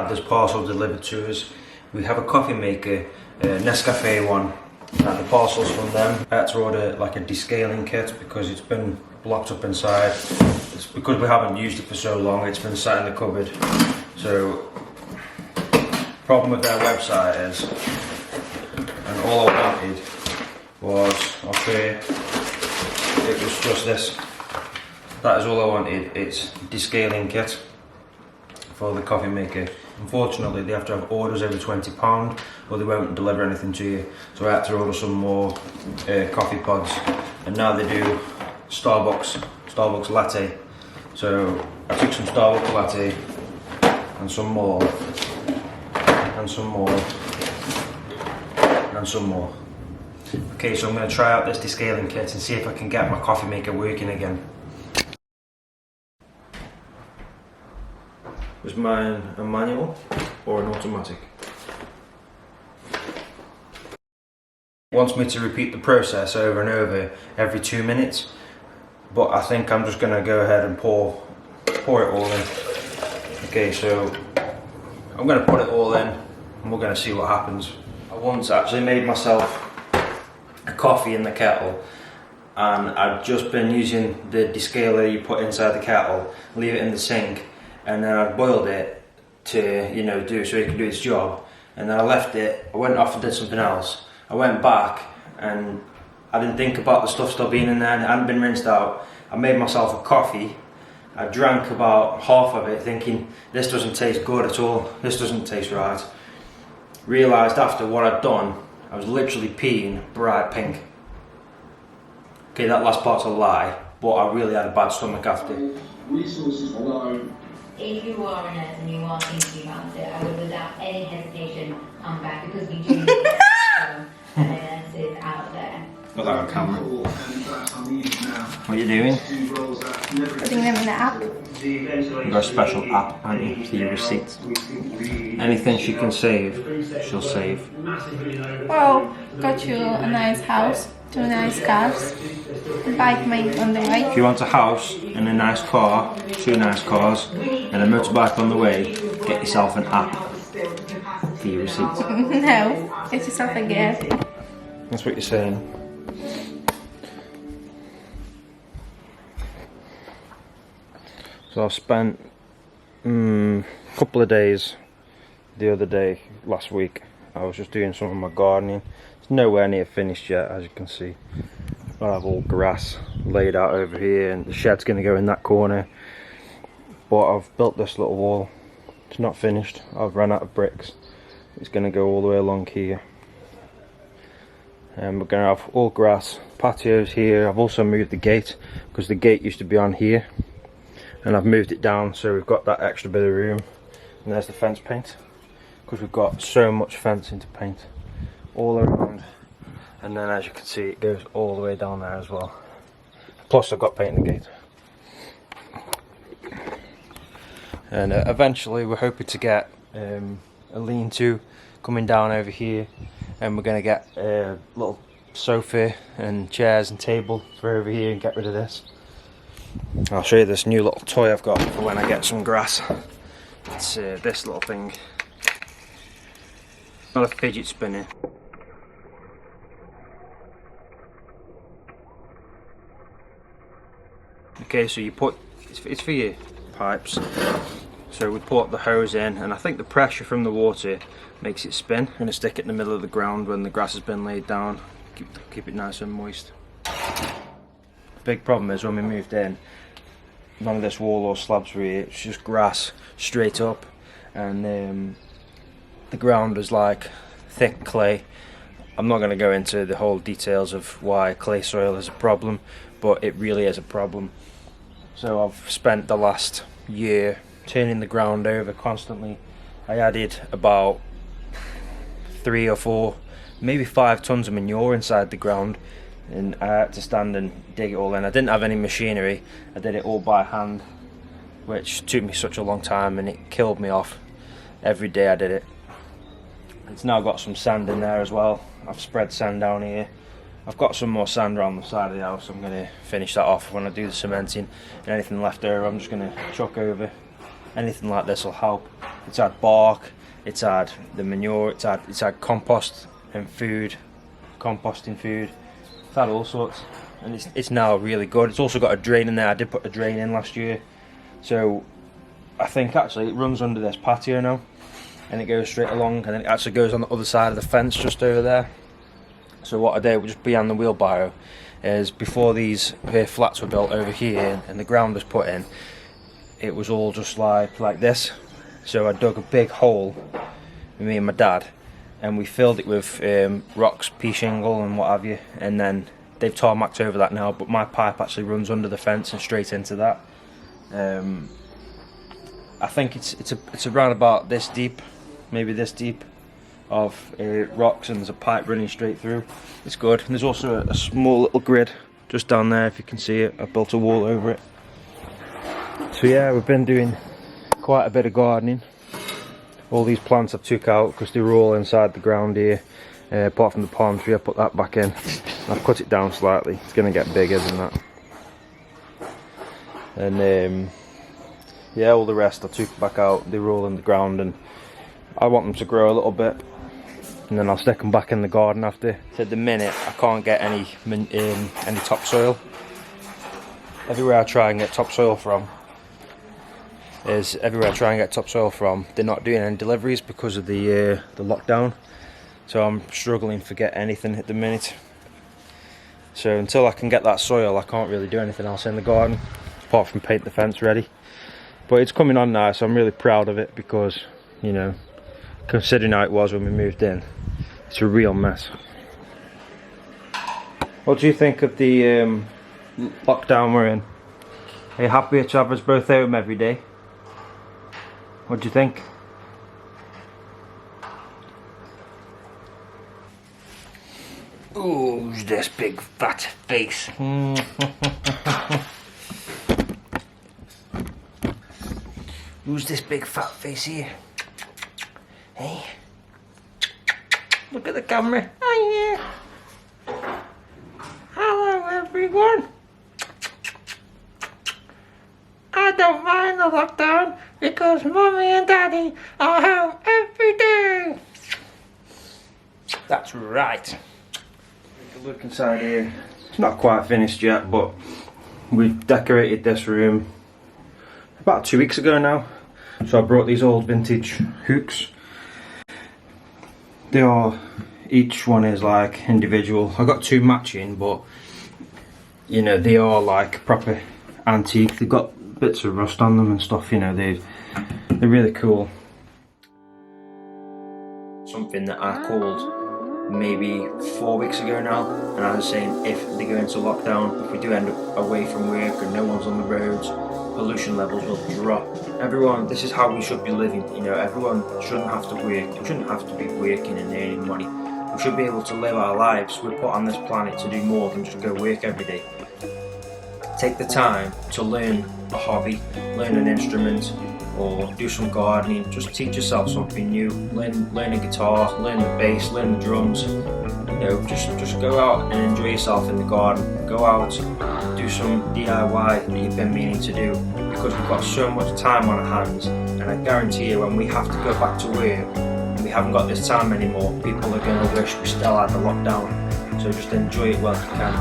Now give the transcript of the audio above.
had this parcel delivered to us. We have a coffee maker, Nescafe one, and the parcel's from them. I had to order like a descaling kit because it's been blocked up inside. It's because we haven't used it for so long, it's been sat in the cupboard. So, problem with their website is, and all I wanted was off here, it was just this. That is all I wanted. It's descaling kit for the coffee maker. Unfortunately, they have to have orders over £20 or they won't deliver anything to you. So I had to order some more coffee pods, and now they do Starbucks latte. So I took some Starbucks latte and some more and some more and some more. Okay, so I'm going to try out this descaling kit and see if I can get my coffee maker working again. Was mine a manual or an automatic? It wants me to repeat the process over and over every 2 minutes, but I think I'm just going to go ahead and pour it all in. Okay, so I'm going to put it all in and we're going to see what happens. I once actually made myself a coffee in the kettle, and I'd just been using the descaler you put inside the kettle, leave it in the sink, and then I boiled it to, you know, do so it could do its job. And then I left it, I went off and did something else. I went back and I didn't think about the stuff still being in there, and it hadn't been rinsed out. I made myself a coffee. I drank about half of it thinking, this doesn't taste good at all, this doesn't taste right. Realised after what I'd done, I was literally peeing bright pink. Okay, that last part's a lie, but I really had a bad stomach after. Resources alone. If you are a nurse and you are thinking about it, I would without any hesitation come back, because we do need nurses out there. Got that on camera. What are you doing? Putting them in the app. You've got a special app, haven't you, for your receipts. Anything she can save, she'll save. Well, got you a nice house, 2 nice cars, a bike mate on the way. If you want a house and a nice car, 2 nice cars, and a motorbike on the way, get yourself an app for your receipts. No, get yourself a gift. That's what you're saying. So I've spent a couple of days the other day, last week. I was just doing some of my gardening. It's nowhere near finished yet, as you can see. I have all grass laid out over here, and the shed's going to go in that corner. But I've built this little wall. It's not finished. I've run out of bricks. It's going to go all the way along here. And we're going to have all grass, patios here. I've also moved the gate, because the gate used to be on here. And I've moved it down, so we've got that extra bit of room. And there's the fence paint, because we've got so much fencing to paint all around. And then, as you can see, it goes all the way down there as well. Plus I've got paint in the gate. And eventually we're hoping to get a lean-to coming down over here, and we're going to get a little sofa and chairs and table for over here and get rid of this. I'll show you this new little toy I've got for when I get some grass. It's this little thing. Not a fidget spinner. Okay, so you put, it's for your pipes. So we put the hose in, and I think the pressure from the water makes it spin. I'm going to stick it in the middle of the ground when the grass has been laid down. Keep it nice and moist. The big problem is when we moved in, none of this wall or slabs were here. It's just grass straight up, and the ground was like thick clay. I'm not going to go into the whole details of why clay soil is a problem, but it really is a problem. So I've spent the last year turning the ground over constantly. I added about 3 or 4, maybe 5 tons of manure inside the ground, and I had to stand and dig it all in. I didn't have any machinery. I did it all by hand, which took me such a long time, and it killed me off every day I did it. It's now got some sand in there as well. I've spread sand down here. I've got some more sand around the side of the house. I'm going to finish that off when I do the cementing, and anything left over I'm just going to chuck over. Anything like this will help. It's had bark, it's had the manure, it's had compost and food, composting food. It's had all sorts, and it's now really good. It's also got a drain in there. I did put a drain in last year, so I think actually it runs under this patio now, and it goes straight along, and then it actually goes on the other side of the fence just over there. So what I did just behind the wheelbarrow is, before these flats were built over here and the ground was put in, it was all just like this. So I dug a big hole, me and my dad, and we filled it with rocks, pea shingle and what have you, and then they've tarmacked over that now, but my pipe actually runs under the fence and straight into that. I think it's around about this deep, maybe this deep, of rocks, and there's a pipe running straight through. It's good. And there's also a small little grid just down there, if you can see it. I built a wall over it. So yeah, we've been doing quite a bit of gardening. All these plants I've took out because they were all inside the ground here, apart from the palm tree. I put that back in. I've cut it down slightly. It's going to get bigger than that. And yeah, all the rest I took back out. They were all in the ground, and I want them to grow a little bit, and then I'll stick them back in the garden after. So at the minute I can't get any topsoil. Everywhere I try and get topsoil from, they're not doing any deliveries because of the lockdown. So I'm struggling to get anything at the minute. So until I can get that soil, I can't really do anything else in the garden apart from paint the fence ready. But it's coming on now, so I'm really proud of it, because, you know, considering how it was when we moved in, it's a real mess. What do you think of the lockdown we're in? Are you happy to have us both home every day? What do you think? Oh, who's this big fat face? Who's this big fat face here? Hey, look at the camera. Oh yeah. Hello everyone. I don't mind the lockdown because Mummy and Daddy are home every day. That's right. Take a look inside here. It's not quite finished yet, but we've decorated this room about 2 weeks ago now. So I brought these old vintage hooks. They are, each one is like individual. I got two matching, but you know, they are like proper antique. They've got bits of rust on them and stuff, you know, they're really cool. Something that I called maybe 4 weeks ago now, and I was saying, if they go into lockdown, if we do end up away from work and no one's on the roads, pollution levels will drop. Everyone, this is how we should be living, you know, everyone shouldn't have to work, we shouldn't have to be working and earning money. We should be able to live our lives. We're put on this planet to do more than just go work every day. Take the time to learn a hobby, learn an instrument, or do some gardening. Just teach yourself something new. Learn a guitar, learn the bass, learn the drums. You know, just go out and enjoy yourself in the garden. Go out, do some DIY that you've been meaning to do, because we've got so much time on our hands, and I guarantee you when we have to go back to work and we haven't got this time anymore, people are going to wish we still had the lockdown. So just enjoy it while you can.